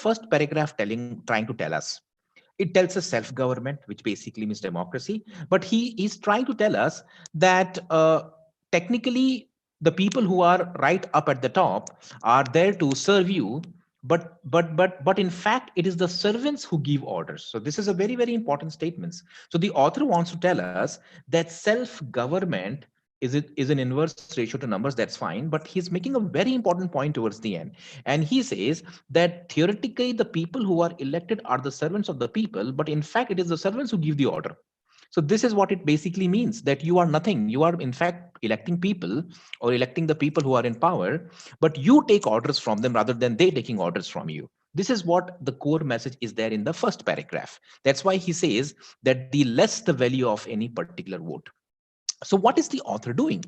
first paragraph trying to tell us? It tells us self-government, which basically means democracy. But he is trying to tell us that technically the people who are right up at the top are there to serve you, but in fact it is the servants who give orders. So this is a very, very important statement. So the author wants to tell us that self-government is an inverse ratio to numbers. That's fine, but he's making a very important point towards the end, and he says that theoretically the people who are elected are the servants of the people, but in fact it is the servants who give the order. So this is what it basically means, that you are nothing. You are in fact electing people or electing the people who are in power, but you take orders from them rather than they taking orders from you. This is what the core message is there in the first paragraph. That's why he says that the less the value of any particular vote. So what is the author doing?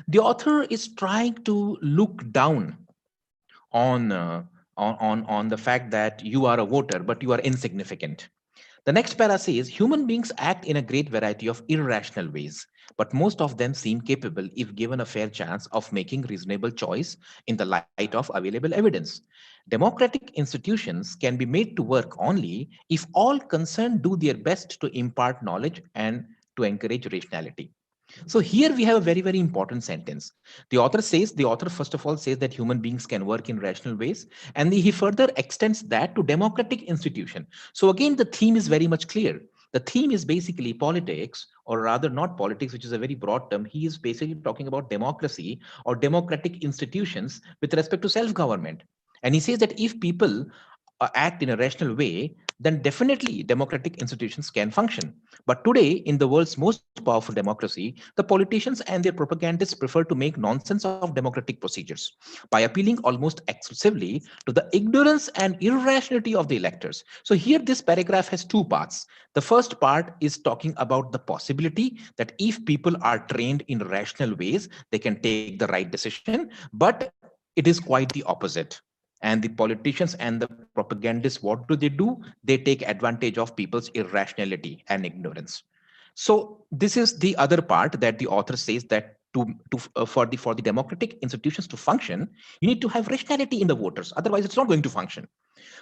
The author is trying to look down on on the fact that you are a voter, but you are insignificant. The next para says human beings act in a great variety of irrational ways, but most of them seem capable, if given a fair chance, of making reasonable choice in the light of available evidence. Democratic institutions can be made to work only if all concerned do their best to impart knowledge and to encourage rationality. So here we have a very, very important sentence. The author first of all says that human beings can work in rational ways, and he further extends that to democratic institution. So again, the theme is very much clear. The theme is basically politics, or rather not politics, which is a very broad term. He is basically talking about democracy or democratic institutions with respect to self-government. And he says that if people act in a rational way, then definitely democratic institutions can function. But today, in the world's most powerful democracy, the politicians and their propagandists prefer to make nonsense of democratic procedures by appealing almost exclusively to the ignorance and irrationality of the electors. So here, this paragraph has two parts. The first part is talking about the possibility that if people are trained in rational ways, they can take the right decision, but it is quite the opposite. And the politicians and the propagandists, what do? They take advantage of people's irrationality and ignorance. So this is the other part that the author says that for the democratic institutions to function, you need to have rationality in the voters. Otherwise, it's not going to function.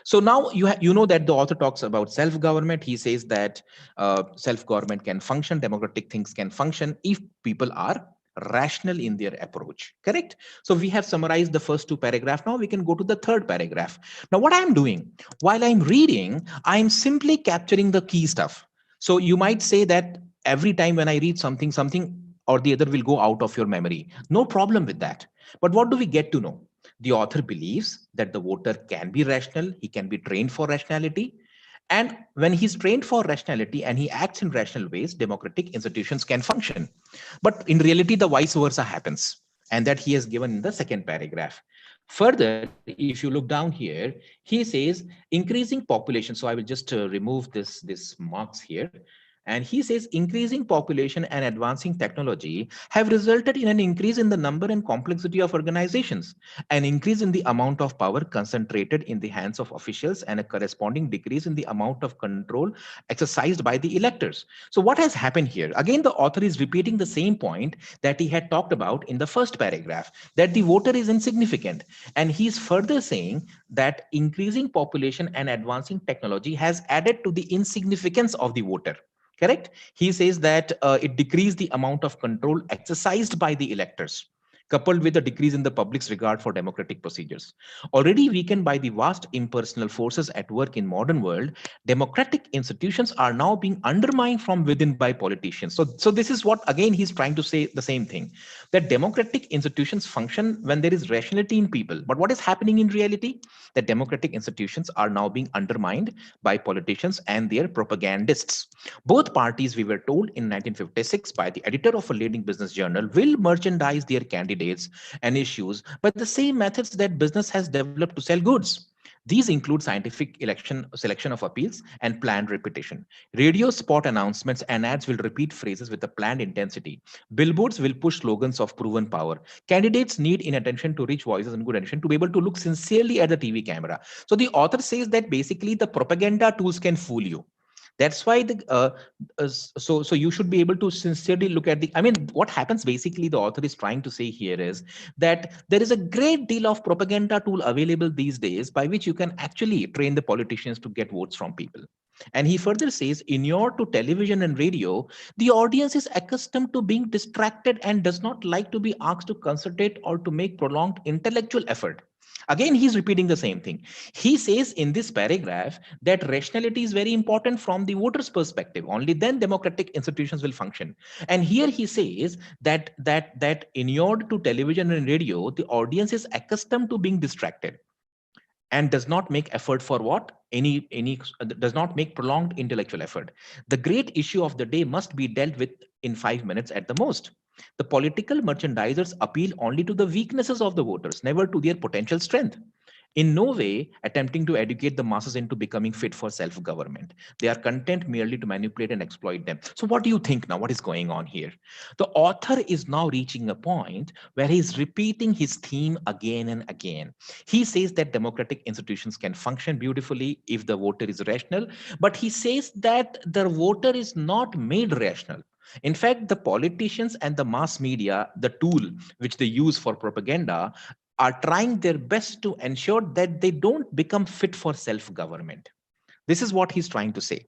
So now you know that the author talks about self-government. He says that self-government can function, democratic things can function if people are rational in their approach. Correct? So we have summarized the first two paragraphs. Now we can go to the third paragraph. Now what I'm doing while I'm reading, I'm simply capturing the key stuff. So you might say that every time when I read something, something or the other will go out of your memory. No problem with that. But what do we get to know? The author believes that the voter can be rational, he can be trained for rationality. And when he's trained for rationality and he acts in rational ways, democratic institutions can function. But in reality, the vice versa happens. And that he has given in the second paragraph. Further, if you look down here, he says increasing population. So I will just remove this marks here. And he says increasing population and advancing technology have resulted in an increase in the number and complexity of organizations, an increase in the amount of power concentrated in the hands of officials, and a corresponding decrease in the amount of control exercised by the electors. So what has happened here? Again, the author is repeating the same point that he had talked about in the first paragraph, that the voter is insignificant. And he's further saying that increasing population and advancing technology has added to the insignificance of the voter. Correct? He says that it decreased the amount of control exercised by the electors, coupled with a decrease in the public's regard for democratic procedures. Already weakened by the vast impersonal forces at work in modern world, democratic institutions are now being undermined from within by politicians. So this is what, again, he's trying to say the same thing, that democratic institutions function when there is rationality in people. But what is happening in reality? That democratic institutions are now being undermined by politicians and their propagandists. Both parties, we were told in 1956 by the editor of a leading business journal, will merchandise their candidates and issues by the same methods that business has developed to sell goods. These include scientific selection of appeals and planned repetition. Radio spot announcements and ads will repeat phrases with a planned intensity. Billboards will push slogans of proven power. Candidates need inattention to reach voices and good attention to be able to look sincerely at the TV camera. So the author says that basically the propaganda tools can fool you. That's why so you should be able to sincerely look at the, I mean, what happens basically, the author is trying to say here is that there is a great deal of propaganda tool available these days by which you can actually train the politicians to get votes from people. And he further says, inured to television and radio, the audience is accustomed to being distracted and does not like to be asked to concentrate or to make prolonged intellectual effort. Again, he's repeating the same thing. He says in this paragraph that rationality is very important from the voter's perspective. Only then democratic institutions will function. And here he says that inured to television and radio, the audience is accustomed to being distracted and does not make effort for what any does not make prolonged intellectual effort. The great issue of the day must be dealt with in 5 minutes at the most. The political merchandisers appeal only to the weaknesses of the voters, never to their potential strength. In no way attempting to educate the masses into becoming fit for self-government. They are content merely to manipulate and exploit them. So what do you think now? What is going on here? The author is now reaching a point where he's repeating his theme again and again. He says that democratic institutions can function beautifully if the voter is rational, but he says that the voter is not made rational. In fact, the politicians and the mass media, the tool which they use for propaganda, are trying their best to ensure that they don't become fit for self-government. This is what he's trying to say.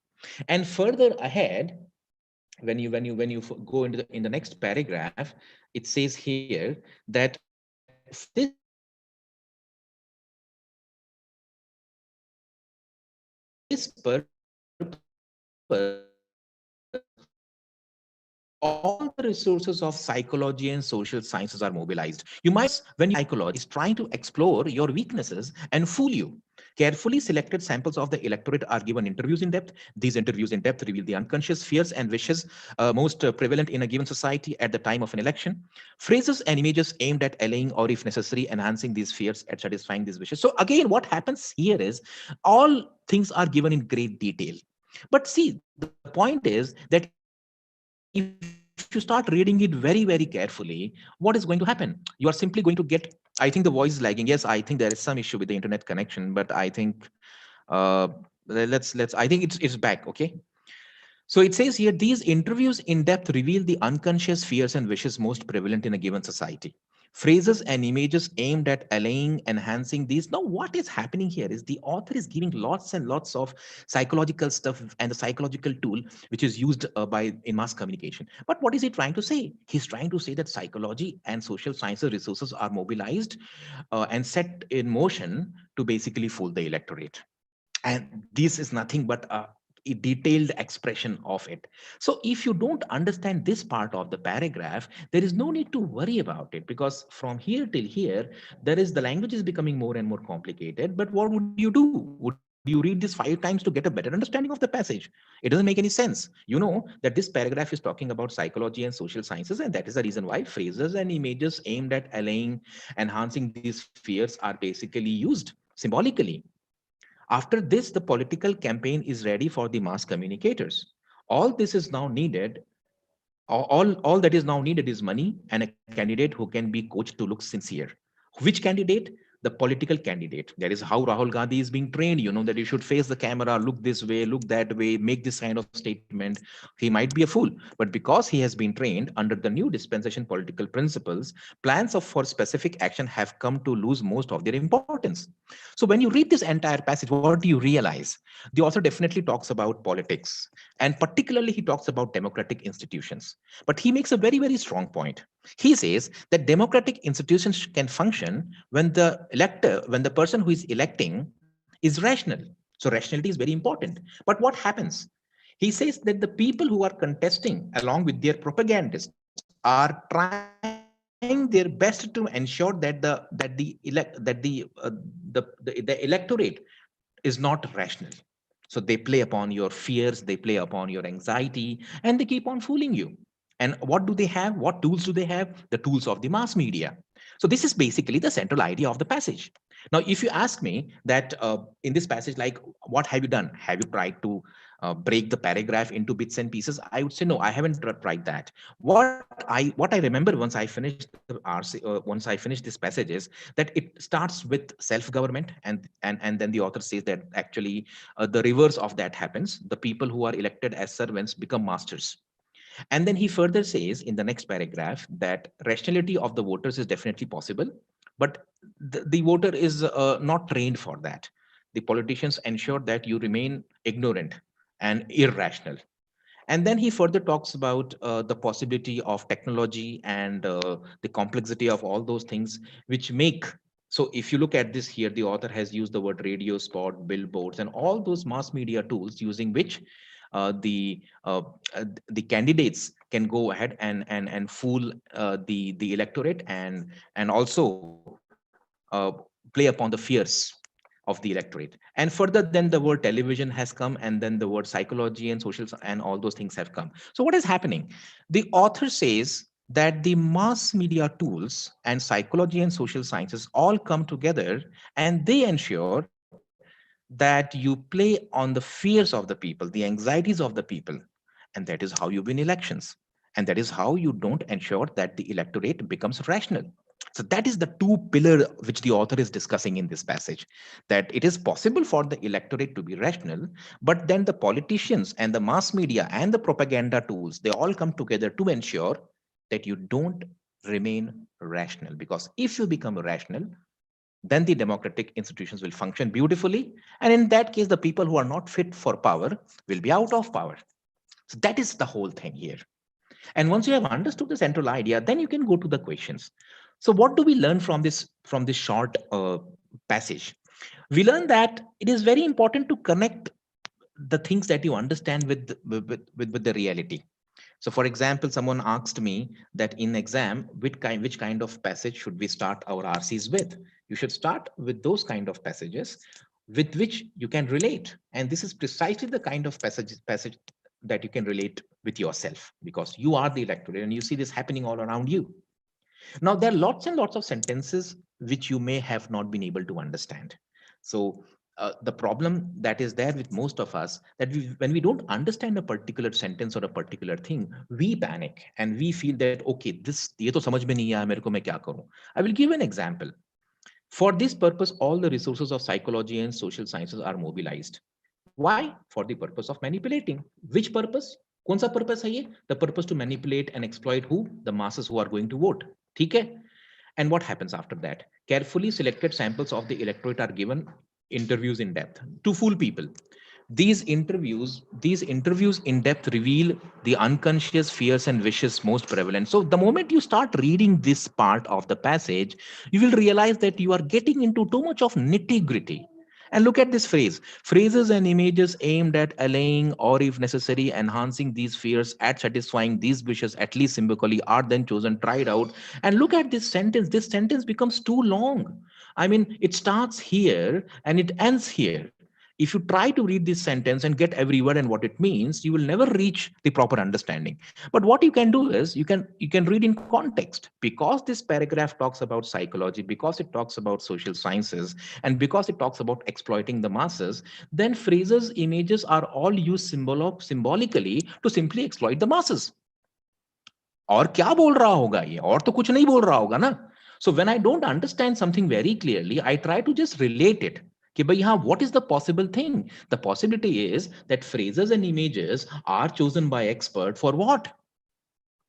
And further ahead, when you go into in the next paragraph, it says here that for this all the resources of psychology and social sciences are mobilized. You might, when psychology is trying to explore your weaknesses and fool you. Carefully selected samples of the electorate are given interviews in depth. These interviews in depth reveal the unconscious fears and wishes most prevalent in a given society at the time of an election. Phrases and images aimed at allaying or, if necessary, enhancing these fears and satisfying these wishes. So again, what happens here is all things are given in great detail. But see, the point is that if you start reading it very, very carefully, what is going to happen? You are simply going to get, I think the voice is lagging. Yes, I think there is some issue with the internet connection, but I think I think it's back. Okay. So it says here, these interviews in depth reveal the unconscious fears and wishes most prevalent in a given society. Phrases and images aimed at allaying, enhancing these. Now, what is happening here is the author is giving lots and lots of psychological stuff and the psychological tool which is used by in mass communication. But what is he trying to say? He's trying to say that psychology and social sciences resources are mobilized and set in motion to basically fool the electorate. And this is nothing but a detailed expression of it. So if you don't understand this part of the paragraph, there is no need to worry about it, because from here till here, the language is becoming more and more complicated. But what would you do? Would you read this 5 times to get a better understanding of the passage? It doesn't make any sense. You know that this paragraph is talking about psychology and social sciences, and that is the reason why phrases and images aimed at allaying, enhancing these fears are basically used symbolically. After this, the political campaign is ready for the mass communicators. All this is now needed. All that is now needed is money and a candidate who can be coached to look sincere. Which candidate? The political candidate. That is how Rahul Gandhi is being trained. You know that you should face the camera, look this way, look that way, make this kind of statement. He might be a fool, but because he has been trained under the new dispensation political principles, plans for specific action have come to lose most of their importance. So when you read this entire passage, what do you realize? The author definitely talks about politics, and particularly he talks about democratic institutions. But he makes a very, very strong point. He says that democratic institutions can function when the elector, when the person who is electing is rational. So rationality is very important. But what happens? He says that the people who are contesting along with their propagandists are trying their best to ensure that the electorate is not rational. So they play upon your fears, they play upon your anxiety, and they keep on fooling you. And what do they have? What tools do they have? The tools of the mass media. So this is basically the central idea of the passage. Now, if you ask me that in this passage, like, what have you done? Have you tried to break the paragraph into bits and pieces? I would say no, I haven't tried that. What I remember once I finished the RC, once I finished this passage is that it starts with self-government, and then the author says that actually the reverse of that happens. The people who are elected as servants become masters. And then he further says in the next paragraph that rationality of the voters is definitely possible, but the voter is not trained for that. The politicians ensure that you remain ignorant and irrational. And then he further talks about the possibility of technology and the complexity of all those things which make. So if you look at this here, the author has used the word radio, spot, billboards, and all those mass media tools using which uh, the uh, the candidates can go ahead and fool the electorate, and also play upon the fears of the electorate. And further, then the word television has come, and then the word psychology and social and all those things have come. So what is happening? The author says that the mass media tools and psychology and social sciences all come together, and they ensure that you play on the fears of the people, the anxieties of the people, and that is how you win elections. And that is how you don't ensure that the electorate becomes rational. So that is the two pillar which the author is discussing in this passage, that it is possible for the electorate to be rational, but then the politicians and the mass media and the propaganda tools, they all come together to ensure that you don't remain rational. Because if you become rational, then the democratic institutions will function beautifully. And in that case, the people who are not fit for power will be out of power. So that is the whole thing here. And once you have understood the central idea, then you can go to the questions. So what do we learn from this short passage? We learn that it is very important to connect the things that you understand with the reality. So for example, someone asked me that in exam, which kind of passage should we start our RCs with? You should start with those kind of passages with which you can relate. And this is precisely the kind of passage that you can relate with yourself, because you are the electorate and you see this happening all around you. Now, there are lots and lots of sentences which you may have not been able to understand. So the problem that is there with most of us, that when we don't understand a particular sentence or a particular thing, we panic and we feel that, okay, this ye to samajh mein nahi aaya, mere ko main kya karu? I will give an example. For this purpose, all the resources of psychology and social sciences are mobilized. Why? For the purpose of manipulating. Which purpose? कौन सा purpose है ये? The purpose to manipulate and exploit who? The masses who are going to vote. ठीक है? And what happens after that? Carefully selected samples of the electorate are given interviews in depth to fool people. These interviews in depth reveal the unconscious fears and wishes most prevalent. So the moment you start reading this part of the passage, you will realize that you are getting into too much of nitty gritty. And look at this phrase: phrases and images aimed at allaying or, if necessary, enhancing these fears, at satisfying these wishes, at least symbolically, are then chosen, tried out. And look at this sentence. This sentence becomes too long. I mean, it starts here and it ends here. If you try to read this sentence and get every word and what it means, you will never reach the proper understanding. But what you can do is you can read in context, because this paragraph talks about psychology, because it talks about social sciences, and because it talks about exploiting the masses. Then phrases, images are all used symbolically to simply exploit the masses. और क्या बोल रहा होगा ये? और तो कुछ नहीं बोल रहा होगा ना? So when I don't understand something very clearly, I try to just relate it. कि भाई हाँ, what is the possible thing? The possibility is that phrases and images are chosen by expert for what?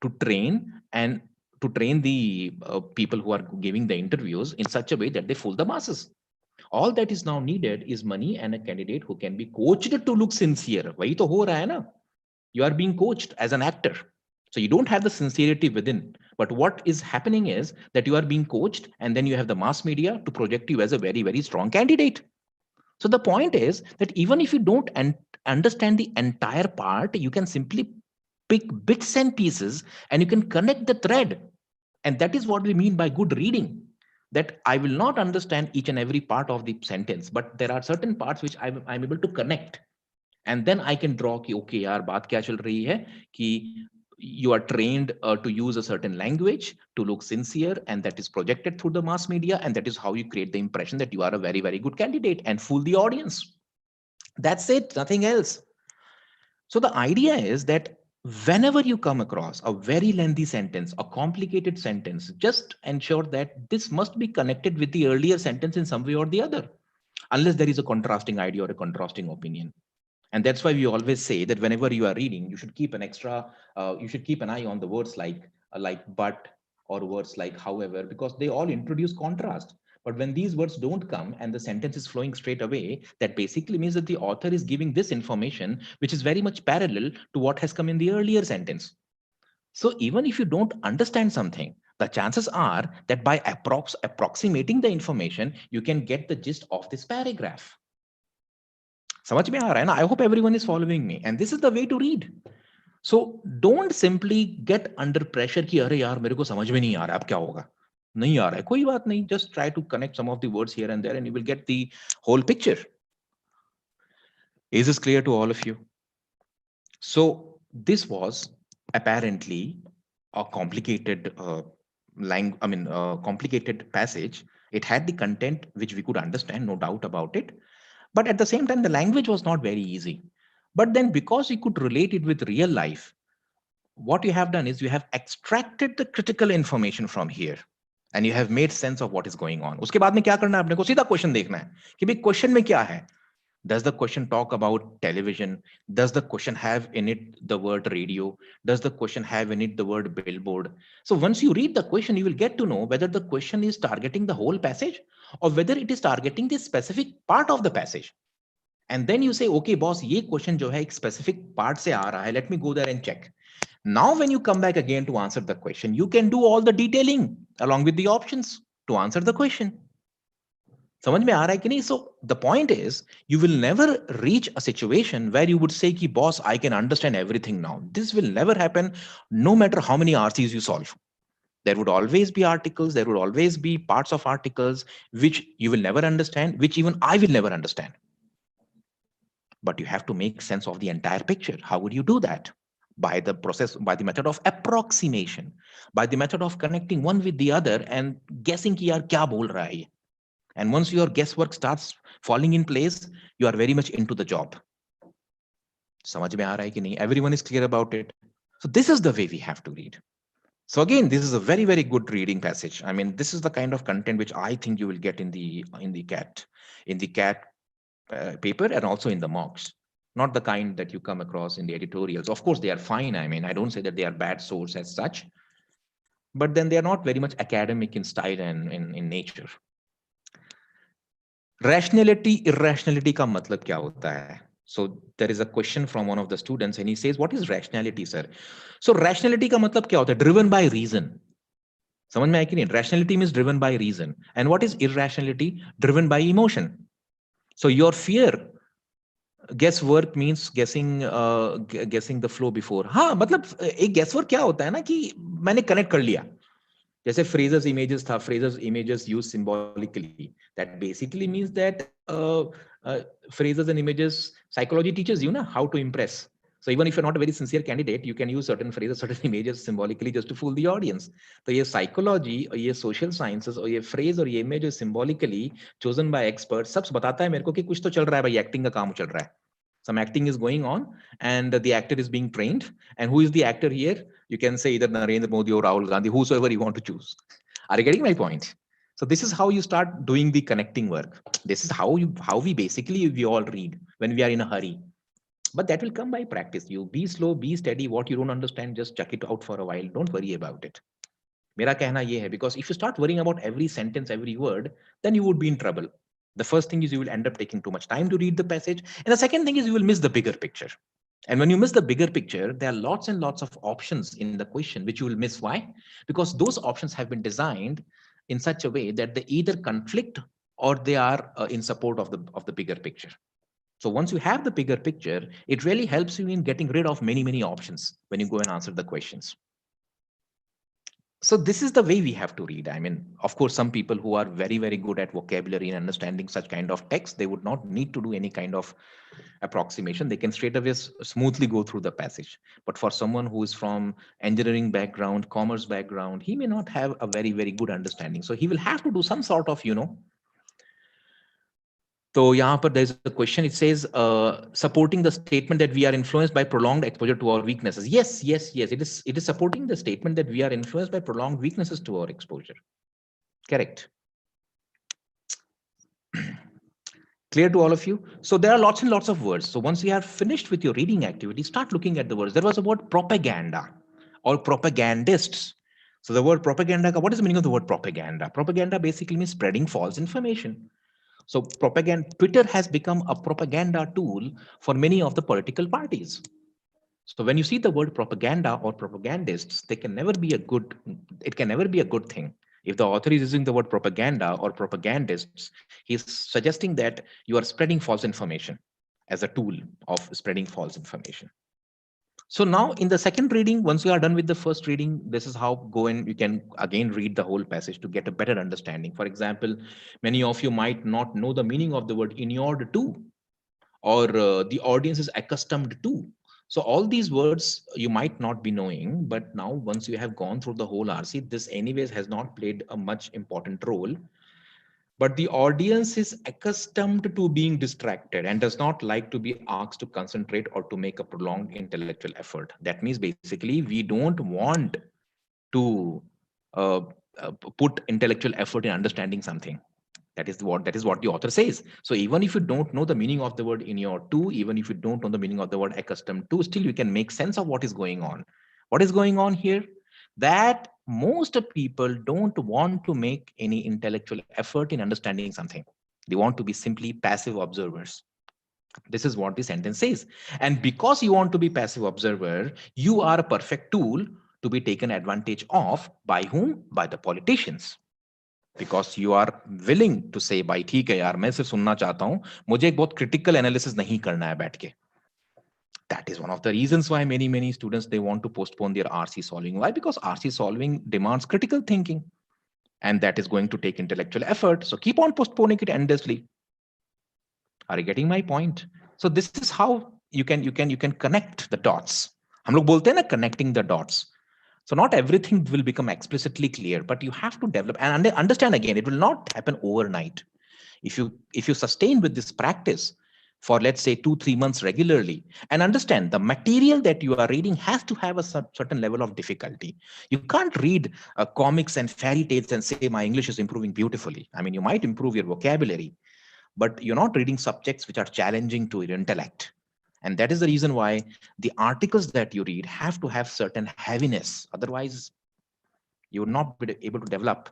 To train, and to train the people who are giving the interviews in such a way that they fool the masses. All that is now needed is money and a candidate who can be coached to look sincere. वही तो हो रहा है ना? You are being coached as an actor. So you don't have the sincerity within. But what is happening is that you are being coached, and then you have the mass media to project you as a very, very strong candidate. So the point is that even if you don't understand the entire part, you can simply pick bits and pieces and you can connect the thread. And that is what we mean by good reading. That I will not understand each and every part of the sentence, but there are certain parts which I'm able to connect. And then I can draw कि okay यार बात क्या चल रही है कि you are trained to use a certain language to look sincere, and that is projected through the mass media, and that is how you create the impression that you are a very, very good candidate and fool the audience. That's it, nothing else. So the idea is that whenever you come across a very lengthy sentence, a complicated sentence, just ensure that this must be connected with the earlier sentence in some way or the other, unless there is a contrasting idea or a contrasting opinion. And that's why we always say that whenever you are reading, you should keep an extra, you should keep an eye on the words like but, or words like however, because they all introduce contrast. But when these words don't come and the sentence is flowing straight away, that basically means that the author is giving this information, which is very much parallel to what has come in the earlier sentence. So even if you don't understand something, the chances are that by approximating the information, you can get the gist of this paragraph. समझ में आ रहा है ना? I hope everyone is following me, and this is the way to read. So don't simply get under pressure कि अरे यार मेरे को समझ में नहीं आ रहा, अब क्या होगा? नहीं आ रहा है, कोई बात नहीं. Just try to connect some of the words here and there, and you will get the whole picture. Is this clear to all of you? So this was apparently a complicated complicated passage. It had the content which we could understand, no doubt about it. But at the same time, the language was not very easy. But then because you could relate it with real life, what you have done is you have extracted the critical information from here and you have made sense of what is going on. उसके बाद में क्या करना है? अपने को सीधा question देखना है कि भाई क्वेश्चन में क्या है. Does the question talk about television? Does the question have in it the word radio? Does the question have in it the word billboard? So once you read the question, you will get to know whether the question is targeting the whole passage or whether it is targeting the specific part of the passage. And then you say, okay, boss, ये question जो है एक specific part से आ रहा है. Let me go there and check. Now, when you come back again to answer the question, you can do all the detailing along with the options to answer the question. समझ में आ रहा है कि नहीं? So the point is, you will never reach a situation where you would say कि boss, I can understand everything now. This will never happen, no matter how many RCs you solve. There would always be articles, there would always be parts of articles which you will never understand, which even I will never understand. But you have to make sense of the entire picture. How would you do that? By the process, by the method of approximation, by the method of connecting one with the other and guessing कि यार क्या बोल रहा है ये. And once your guesswork starts falling in place, you are very much into the job. समझ में आ रहा है कि नहीं? Everyone is clear about it. So this is the way we have to read. So again, this is a very, very good reading passage. I mean, this is the kind of content which I think you will get in the CAT paper and also in the mocks. Not the kind that you come across in the editorials. Of course, they are fine. I mean, I don't say that they are bad source as such, but then they are not very much academic in style and in nature. Rationality, irrationality का मतलब क्या होता है? So there is a question from one of the students and he says, what is rationality, sir? So rationality का मतलब क्या होता है? Driven by reason. समझ में आया कि नहीं? Rationality means driven by reason. And what is irrationality? Driven by emotion. So your fear, guesswork means guessing the flow before. हाँ, मतलब एक guesswork क्या होता है ना कि मैंने connect कर लिया. जैसे phrases images था, phrases images used symbolically. That basically means that phrases and images, psychology teaches you how to impress. So even if you're not a very sincere candidate, you can use certain phrases, certain images symbolically just to fool the audience. तो ये psychology और ये social sciences और ये phrase और ये images symbolically chosen by experts सब बताता है मेरे को कि कुछ तो चल रहा है भाई, acting का काम चल रहा है. Some acting is going on and the actor is being trained. And who is the actor here? You can say either Narendra Modi or Rahul Gandhi, whosoever you want to choose. Are you getting my point? So this is how you start doing the connecting work. This is how we basically we all read when we are in a hurry. But that will come by practice. You be slow, be steady. What you don't understand, just check it out for a while. Don't worry about it. मेरा कहना ये है, because if you start worrying about every sentence, every word, then you would be in trouble. The first thing is you will end up taking too much time to read the passage. And the second thing is you will miss the bigger picture. And when you miss the bigger picture, there are lots and lots of options in the question, which you will miss. Why? Because those options have been designed in such a way that they either conflict or they are in support of the bigger picture. So once you have the bigger picture, it really helps you in getting rid of many, many options when you go and answer the questions. So this is the way we have to read. I mean, of course, some people who are very, very good at vocabulary and understanding such kind of text, they would not need to do any kind of approximation. They can straight away smoothly go through the passage. But for someone who is from engineering background, commerce background, he may not have a very, very good understanding. So he will have to do some sort of, so यहाँ पर there's a question. It says supporting the statement that we are influenced by prolonged exposure to our weaknesses. Yes, yes, yes. It is supporting the statement that we are influenced by prolonged weaknesses to our exposure. Correct. Clear to all of you? So there are lots and lots of words. So once you have finished with your reading activity, start looking at the words. There was a word propaganda or propagandists. So the word propaganda, what is the meaning of the word propaganda? Propaganda basically means spreading false information. So propaganda, Twitter has become a propaganda tool for many of the political parties. So when you see the word propaganda or propagandists, they can never be a good, it can never be a good thing. If the author is using the word propaganda or propagandists, he's suggesting that you are spreading false information as a tool of spreading false information. So now in the second reading, once you are done with the first reading, this is how go and you can again read the whole passage to get a better understanding. For example, many of you might not know the meaning of the word inured to, or the audience is accustomed to. So all these words you might not be knowing, but now once you have gone through the whole RC, this anyways has not played a much important role. But the audience is accustomed to being distracted and does not like to be asked to concentrate or to make a prolonged intellectual effort. That means basically we don't want to uh, put intellectual effort in understanding something. That is what the author says. So even if you don't know the meaning of the word inured to, even if you don't know the meaning of the word accustomed to, still you can make sense of what is going on. What is going on here? That most people don't want to make any intellectual effort in understanding something. They want to be simply passive observers. This is what the sentence says. And because you want to be passive observer, you are a perfect tool to be taken advantage of by whom? By the politicians. Because you are willing to say भाई ठीक है यार मैं सिर्फ सुनना चाहता हूं, मुझे एक बहुत critical analysis नहीं करना है बैठ के. That is one of the reasons why many students they want to postpone their RC solving. Why? Because RC solving demands critical thinking, and that is going to take intellectual effort. So keep on postponing it endlessly. Are you getting my point? So this is how you can connect the dots. हम लोग बोलते हैं ना connecting the dots. So not everything will become explicitly clear, but you have to develop and understand again, it will not happen overnight. If you sustain with this practice for let's say 2-3 months regularly, and understand the material that you are reading has to have a certain level of difficulty. You can't read comics and fairy tales and say my English is improving beautifully. I mean, you might improve your vocabulary, but you're not reading subjects which are challenging to your intellect. And that is the reason why the articles that you read have to have certain heaviness. Otherwise, you will not be able to develop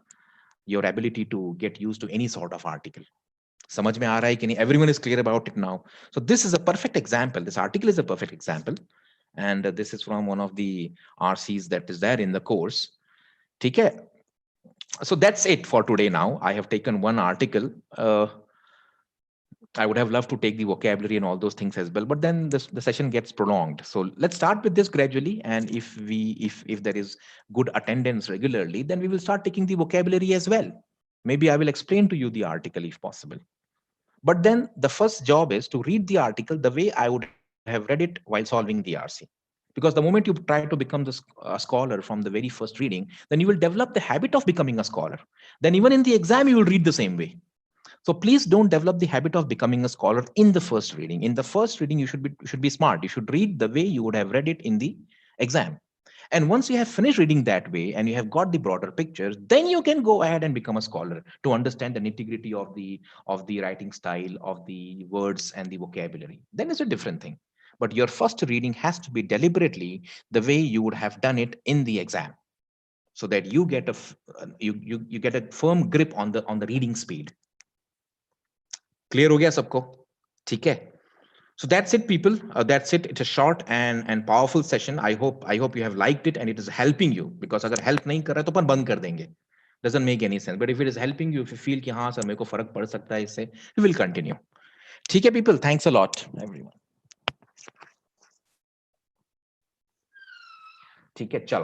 your ability to get used to any sort of article. समझ में आ रहा है कि नहीं? Everyone is clear about it now. So this is a perfect example. This article is a perfect example. And this is from one of the RCs that is there in the course. ठीक है? So that's it for today now. I have taken one article. I would have loved to take the vocabulary and all those things as well, but then the session gets prolonged. So let's start with this gradually. And if there is good attendance regularly, then we will start taking the vocabulary as well. Maybe I will explain to you the article if possible. But then the first job is to read the article the way I would have read it while solving the RC. Because the moment you try to become a scholar from the very first reading, then you will develop the habit of becoming a scholar. Then even in the exam, you will read the same way. So please don't develop the habit of becoming a scholar in the first reading. In the first reading, you should be smart. You should read the way you would have read it in the exam. And once you have finished reading that way and you have got the broader picture, then you can go ahead and become a scholar to understand the nitty-gritty of the writing style, of the words and the vocabulary. Then it's a different thing. But your first reading has to be deliberately the way you would have done it in the exam, so that you get you get a firm grip on the reading speed. Clear हो गया सबको? ठीक है? So that's it, people. That's it. It's a short and powerful session. I hope you have liked it and it is helping you. Because अगर help नहीं कर रहा तो अपन बंद कर देंगे. Doesn't make any sense. But if it is helping you, if you feel कि हाँ सर मेरे को फर्क पड़ सकता है इससे, we will continue. ठीक है, people. Thanks a lot, everyone. ठीक है, चलो.